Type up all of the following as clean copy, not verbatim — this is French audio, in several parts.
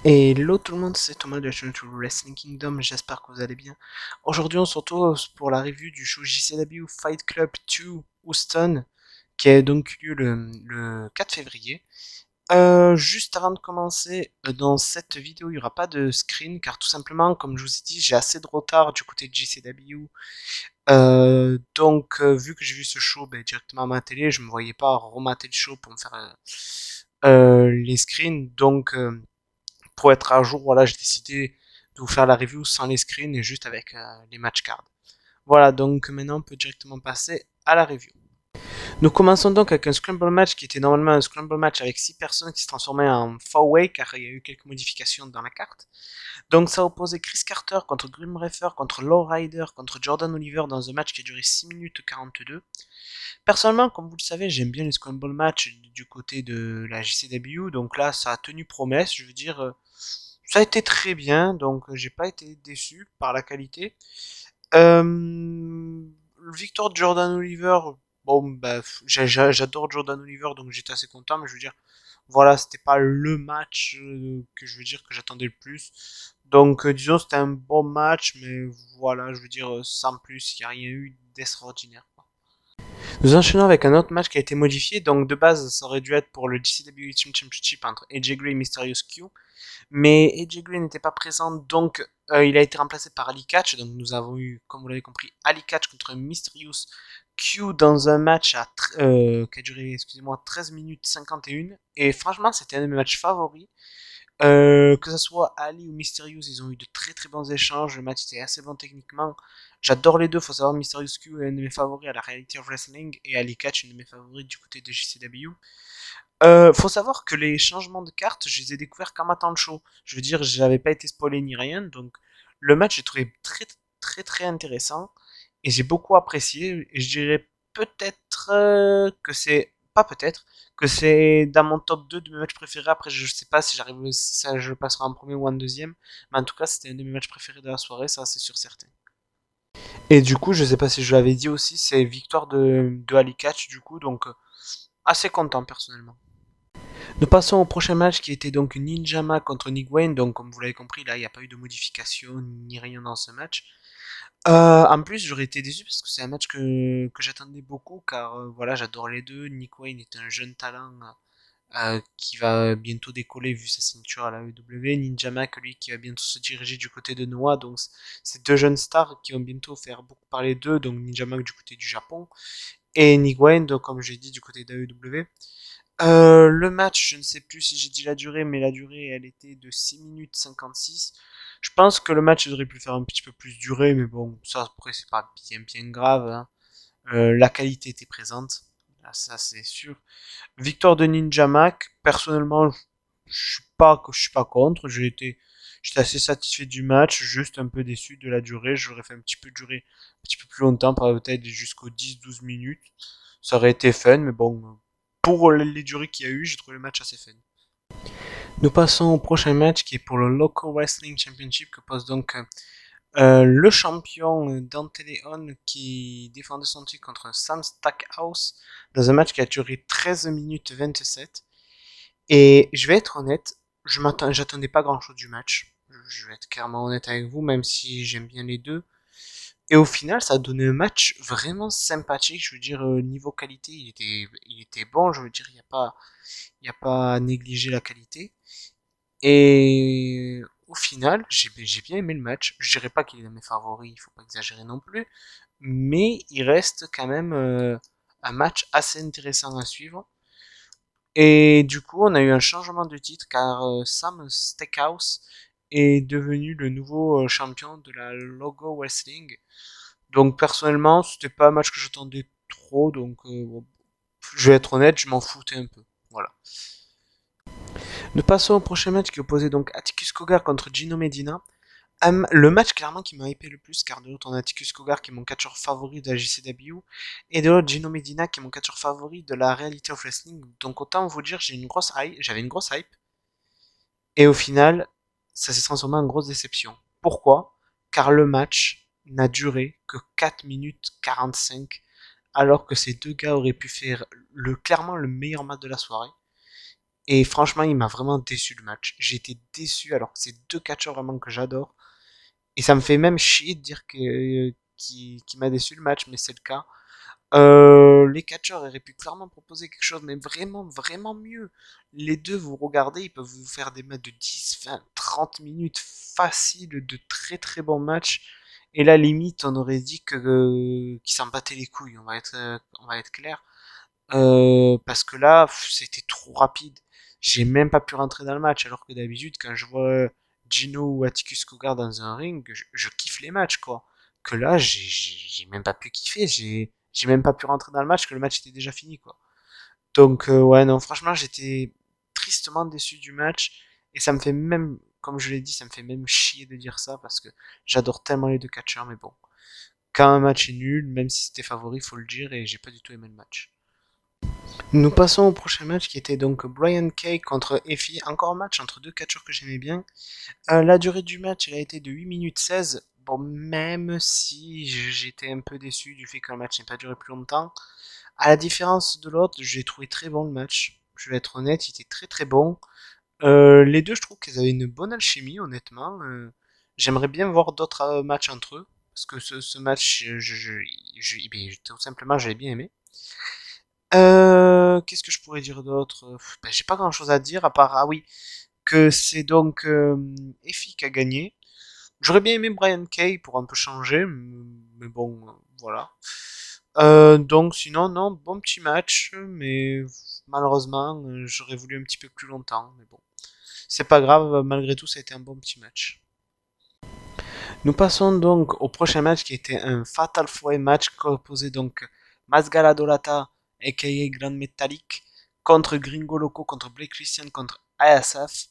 Hello tout le monde, c'est Thomas de la chaîne YouTube Wrestling Kingdom, j'espère que vous allez bien. Aujourd'hui on se retrouve pour la review du show JCW Fight Club 2 Houston, qui a donc eu le 4 février. Juste avant de commencer, dans cette vidéo il n'y aura pas de screen, car tout simplement, comme je vous ai dit, j'ai assez de retard du côté de JCW. Vu que j'ai vu ce show directement à ma télé, je me voyais pas remater le show pour me faire les screens, pour être à jour, voilà, j'ai décidé de vous faire la review sans les screens et juste avec les match cards. Voilà, donc maintenant on peut directement passer à la review. Nous commençons donc avec un scramble match qui était normalement un scramble match avec 6 personnes qui se transformait en 4-way car il y a eu quelques modifications dans la carte. Donc ça opposait Chris Carter contre Grim Reaper, contre Low Rider, contre Jordan Oliver dans un match qui a duré 6 minutes 42. Personnellement, comme vous le savez, j'aime bien les scramble match du côté de la JCW, donc là ça a tenu promesse, je veux dire, ça a été très bien, donc j'ai pas été déçu par la qualité. Victoire de Jordan Oliver, bon bah j'adore Jordan Oliver, donc j'étais assez content, mais je veux dire, voilà, c'était pas le match que je veux dire que j'attendais le plus. Donc disons c'était un bon match, mais voilà, je veux dire sans plus, il n'y a rien eu d'extraordinaire. Nous enchaînons avec un autre match qui a été modifié, donc de base ça aurait dû être pour le GCW Team Championship entre AJ Gray et Mysterious Q. Mais AJ Gray n'était pas présent, donc il a été remplacé par Ali Catch. Donc nous avons eu, comme vous l'avez compris, Ali Catch contre Mysterious Q dans un match qui a duré, excusez-moi, 13 minutes 51. Et franchement, c'était un de mes matchs favoris. Que ce soit Ali ou Mysterious, ils ont eu de très très bons échanges. Le match était assez bon techniquement. J'adore les deux. Faut savoir, Mysterious Q est un de mes favoris à la Reality of Wrestling et Ali Catch, une de mes favoris du côté de JCW. Faut savoir que les changements de cartes, je les ai découverts qu'en matant le show. Je veux dire, j'avais pas été spoilé ni rien, donc le match j'ai trouvé très très très intéressant et j'ai beaucoup apprécié. Et je dirais peut-être que c'est pas peut-être que c'est dans mon top 2 de mes matchs préférés. Après, je sais pas si ça je le passerai en premier ou en deuxième, mais en tout cas, c'était un de mes matchs préférés de la soirée, ça c'est sûr certain. Et du coup, je sais pas si je l'avais dit aussi, c'est victoire de Ali Catch du coup, donc assez content personnellement. Nous passons au prochain match qui était donc Ninjama contre Nick Wayne. Donc, comme vous l'avez compris, là, il n'y a pas eu de modification ni rien dans ce match. En plus, j'aurais été déçu parce que c'est un match que j'attendais beaucoup car voilà, j'adore les deux. Nick Wayne est un jeune talent qui va bientôt décoller vu sa ceinture à la EW. Ninja Mac, lui, qui va bientôt se diriger du côté de Noah. Donc, c'est deux jeunes stars qui vont bientôt faire beaucoup parler d'eux. Donc, Ninja Mac du côté du Japon et Nick Wayne, donc, comme j'ai dit, du côté de la EW. Le match, je ne sais plus si j'ai dit la durée, mais la durée, elle était de 6 minutes 56. Je pense que le match aurait pu faire un petit peu plus durer, mais bon, ça après c'est pas bien grave, hein. La qualité était présente, là, ça c'est sûr. Victoire de Ninja Mac, personnellement, je suis pas contre. J'étais assez satisfait du match, juste un peu déçu de la durée. J'aurais fait un petit peu durer un petit peu plus longtemps, peut-être jusqu'aux 10-12 minutes. Ça aurait été fun, mais bon, pour les durées qu'il y a eu, j'ai trouvé le match assez fun. Nous passons au prochain match qui est pour le Local Wrestling Championship que pose donc le champion Dante Leon qui défendait son titre contre Sam Stackhouse dans un match qui a duré 13 minutes 27. Et je vais être honnête, j'attendais pas grand chose du match. Je vais être clairement honnête avec vous, même si j'aime bien les deux. Et au final, ça a donné un match vraiment sympathique. Je veux dire, niveau qualité, il était bon. Je veux dire, il y a pas à négliger la qualité. Et au final, j'ai bien aimé le match. Je dirais pas qu'il est dans mes favoris, il faut pas exagérer non plus. Mais il reste quand même un match assez intéressant à suivre. Et du coup, on a eu un changement de titre car Sam Stackhouse est devenu le nouveau champion de la Logo Wrestling. Donc personnellement, c'était pas un match que j'attendais trop, donc bon, je vais être honnête, je m'en foutais un peu. Voilà. Nous passons au prochain match qui opposait donc Atticus Cogar contre Gino Medina. Le match clairement qui m'a hypé le plus, car de l'autre on a Atticus Cogar qui est mon catcheur favori de la JCW, et de l'autre Gino Medina qui est mon catcheur favori de la Reality of Wrestling. Donc autant vous dire, j'avais une grosse hype, et au final, ça s'est transformé en grosse déception. Pourquoi? Car le match n'a duré que 4 minutes 45, alors que ces deux gars auraient pu faire clairement le meilleur match de la soirée. Et franchement, il m'a vraiment déçu le match. J'ai été déçu alors que c'est deux catcheurs vraiment que j'adore. Et ça me fait même chier de dire qu'il m'a déçu le match, mais c'est le cas. Les catcheurs auraient pu clairement proposer quelque chose, mais vraiment, vraiment mieux. Les deux, vous regardez, ils peuvent vous faire des matchs de 10, 20, 30 minutes faciles, de très très bons matchs. Et là, limite, on aurait dit qu'ils s'en battaient les couilles, on va être clair. Parce que là, c'était trop rapide. J'ai même pas pu rentrer dans le match, alors que d'habitude, quand je vois Gino ou Atticus Cougar dans un ring, je kiffe les matchs, quoi. Que là, j'ai même pas pu kiffer, j'ai même pas pu rentrer dans le match, que le match était déjà fini, quoi. Donc, ouais, non, franchement, j'étais tristement déçu du match, et ça me fait même, comme je l'ai dit, ça me fait même chier de dire ça, parce que j'adore tellement les deux catcheurs, mais bon. Quand un match est nul, même si c'était favori, faut le dire, et j'ai pas du tout aimé le match. Nous passons au prochain match qui était donc Brian Kay contre Effie. Encore un match entre deux catcheurs que j'aimais bien. La durée du match elle a été de 8 minutes 16. Bon, même si j'étais un peu déçu du fait que le match n'ait pas duré plus longtemps. À la différence de l'autre, j'ai trouvé très bon le match. Je vais être honnête, il était très très bon. Les deux, je trouve qu'ils avaient une bonne alchimie, honnêtement. J'aimerais bien voir d'autres matchs entre eux. Parce que ce match, tout simplement, j'avais bien aimé. Qu'est-ce que je pourrais dire d'autre? Ben, j'ai pas grand-chose à dire à part ah oui que c'est donc Effie qui a gagné. J'aurais bien aimé Brian Kay pour un peu changer, mais bon voilà. Donc sinon non bon petit match, mais malheureusement j'aurais voulu un petit peu plus longtemps, mais bon c'est pas grave malgré tout ça a été un bon petit match. Nous passons donc au prochain match qui était un Fatal 4 match composé donc Masgala Dolata aka Grand Metallic contre Gringo Loco contre Blake Christian contre ISF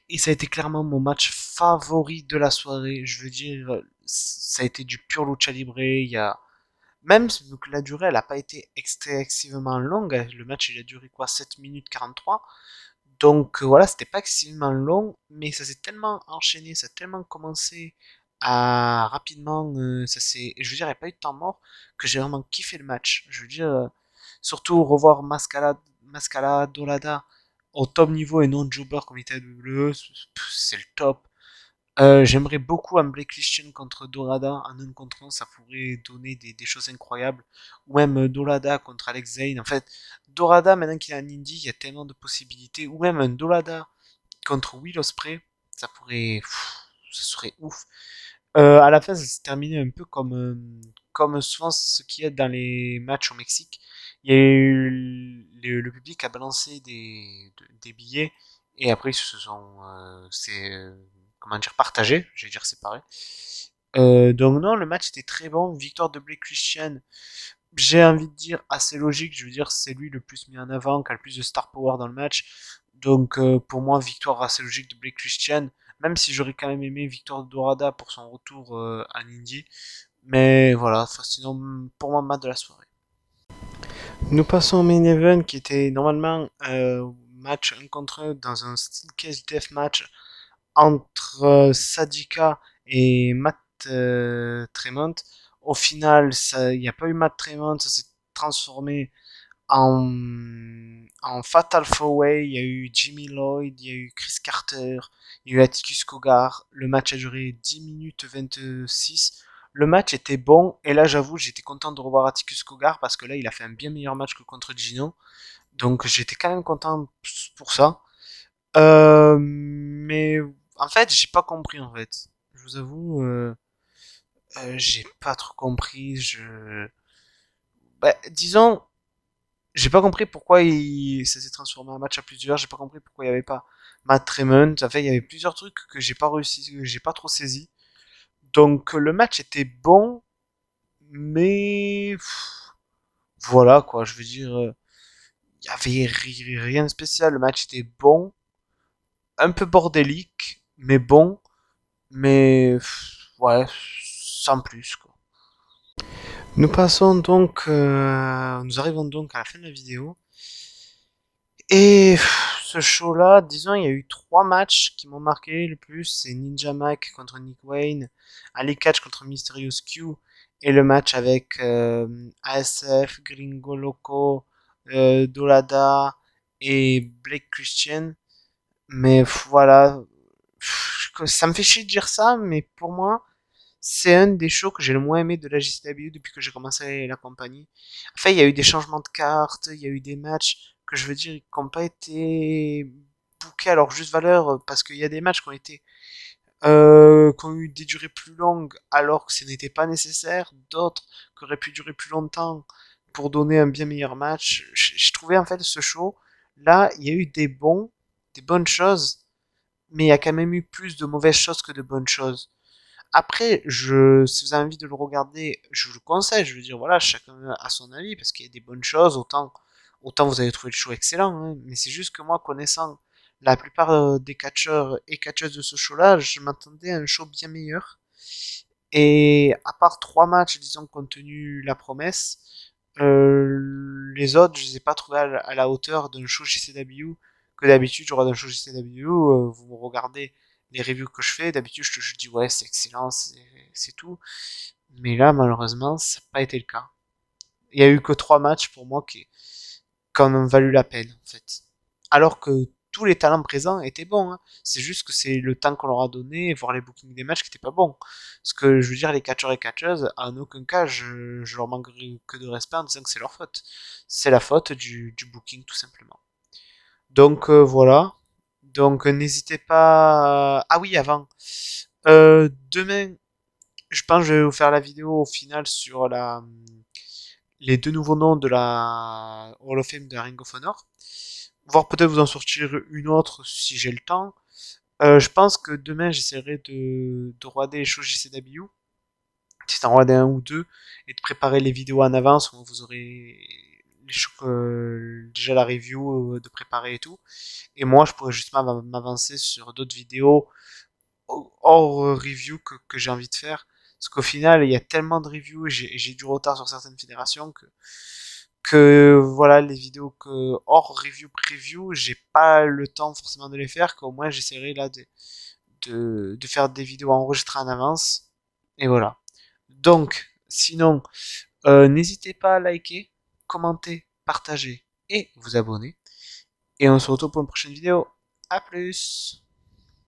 et ça a été clairement mon match favori de la soirée. Je veux dire ça a été du pur lucha libre. Il y a même que la durée elle a pas été excessivement longue. Le match il a duré quoi 7 minutes 43. Donc voilà, c'était pas excessivement long, mais ça s'est tellement enchaîné, ça a tellement commencé à rapidement, je veux dire, il n'y a pas eu de temps mort que j'ai vraiment kiffé le match. Je veux dire, surtout revoir Mascala Dolada au top niveau et non Jobber comme il était à WWE, c'est le top. J'aimerais beaucoup un Blake Christian contre Dorada en un contre un, ça pourrait donner des choses incroyables. Ou même Dorada contre Alex Zane. En fait, Dorada, maintenant qu'il est en indie, il y a tellement de possibilités. Ou même un Dorada contre Will Ospreay, ça pourrait, ça serait ouf. À la fin, ça s'est terminé un peu comme souvent ce qu'il y a dans les matchs au Mexique. Il y a eu le public a balancé des billets et après ils se sont comment dire partagés, je vais dire séparés. Donc non, le match était très bon, victoire de Blake Christian. J'ai envie de dire assez logique, je veux dire c'est lui le plus mis en avant, qui a le plus de star power dans le match. Donc pour moi victoire assez logique de Blake Christian, même si j'aurais quand même aimé victoire de Dorada pour son retour à Indy. Mais voilà, enfin, sinon pour moi match de la soirée. Nous passons au main event qui était normalement match 1 contre 1 dans un steel cage deathmatch entre Sadika et Matt Tremont. Au final, il n'y a pas eu Matt Tremont, ça s'est transformé en Fatal 4-Way. Il y a eu Jimmy Lloyd, il y a eu Chris Carter, il y a eu Atticus Cogar. Le match a duré 10 minutes 26. Le match était bon, et là j'avoue j'étais content de revoir Atticus Cogar parce que là il a fait un bien meilleur match que contre Gino. Donc j'étais quand même content pour ça. Mais en fait, j'ai pas compris en fait. Je vous avoue, j'ai pas trop compris. Bah, disons, j'ai pas compris pourquoi ça s'est transformé en match à plusieurs. J'ai pas compris pourquoi il y avait pas Matt Tremont. En fait, il y avait plusieurs trucs que j'ai pas réussi, que j'ai pas trop saisi. Donc le match était bon, mais voilà quoi. Je veux dire, il y avait rien de spécial. Le match était bon, un peu bordélique, mais bon. Mais ouais, sans plus quoi. Nous arrivons donc à la fin de la vidéo. Et ce show-là, disons, il y a eu trois matchs qui m'ont marqué le plus. C'est Ninja Mac contre Nick Wayne, Ali Catch contre Mysterious Q, et le match avec ASF, Gringo Loco, Dolada et Blake Christian. Mais voilà, ça me fait chier de dire ça, mais pour moi, c'est un des shows que j'ai le moins aimé de la JCW depuis que j'ai commencé la compagnie. Enfin, il y a eu des changements de cartes, il y a eu des matchs que je veux dire qui n'ont pas été bookés à leur juste valeur parce qu'il y a des matchs qui ont eu des durées plus longues alors que ce n'était pas nécessaire, d'autres qui auraient pu durer plus longtemps pour donner un bien meilleur match. J'ai trouvé en fait ce show là, il y a eu des bonnes choses, mais il y a quand même eu plus de mauvaises choses que de bonnes choses. Après, si vous avez envie de le regarder, je vous le conseille. Je veux dire, voilà, chacun a son avis parce qu'il y a des bonnes choses. Autant vous avez trouvé le show excellent, hein, mais c'est juste que moi, connaissant la plupart des catcheurs et catcheuses de ce show-là, je m'attendais à un show bien meilleur. Et à part trois matchs, disons, qui ont tenu la promesse, les autres, je les ai pas trouvés à la hauteur d'un show JCW que d'habitude, je regarde un show JCW, vous regardez les reviews que je fais, d'habitude, je dis ouais, c'est excellent, c'est tout. Mais là, malheureusement, ça n'a pas été le cas. Il y a eu que trois matchs pour moi qui en ont valu la peine, en fait. Alors que tous les talents présents étaient bons, hein. C'est juste que c'est le temps qu'on leur a donné, voir les bookings des matchs qui étaient pas bons. Parce que je veux dire, les catcheurs et catcheuses, en aucun cas, je leur manquerai que de respect en disant que c'est leur faute. C'est la faute du booking, tout simplement. Donc voilà. Donc n'hésitez pas. Ah oui, avant. Demain, je pense que je vais vous faire la vidéo au final sur les deux nouveaux noms de la Hall of Fame de Ring of Honor. Voir peut-être vous en sortir une autre si j'ai le temps. Je pense que demain j'essaierai de regarder les shows JCW, si t'en regarder un ou deux, et de préparer les vidéos en avance où vous aurez les shows, déjà la review de préparer et tout. Et moi je pourrais justement m'avancer sur d'autres vidéos hors review que j'ai envie de faire. Parce qu'au final, il y a tellement de reviews et j'ai du retard sur certaines fédérations que voilà, les vidéos que hors review preview, j'ai pas le temps forcément de les faire, qu'au moins j'essaierai là de faire des vidéos enregistrées en avance. Et voilà. Donc, sinon, n'hésitez pas à liker, commenter, partager et vous abonner. Et on se retrouve pour une prochaine vidéo. À plus!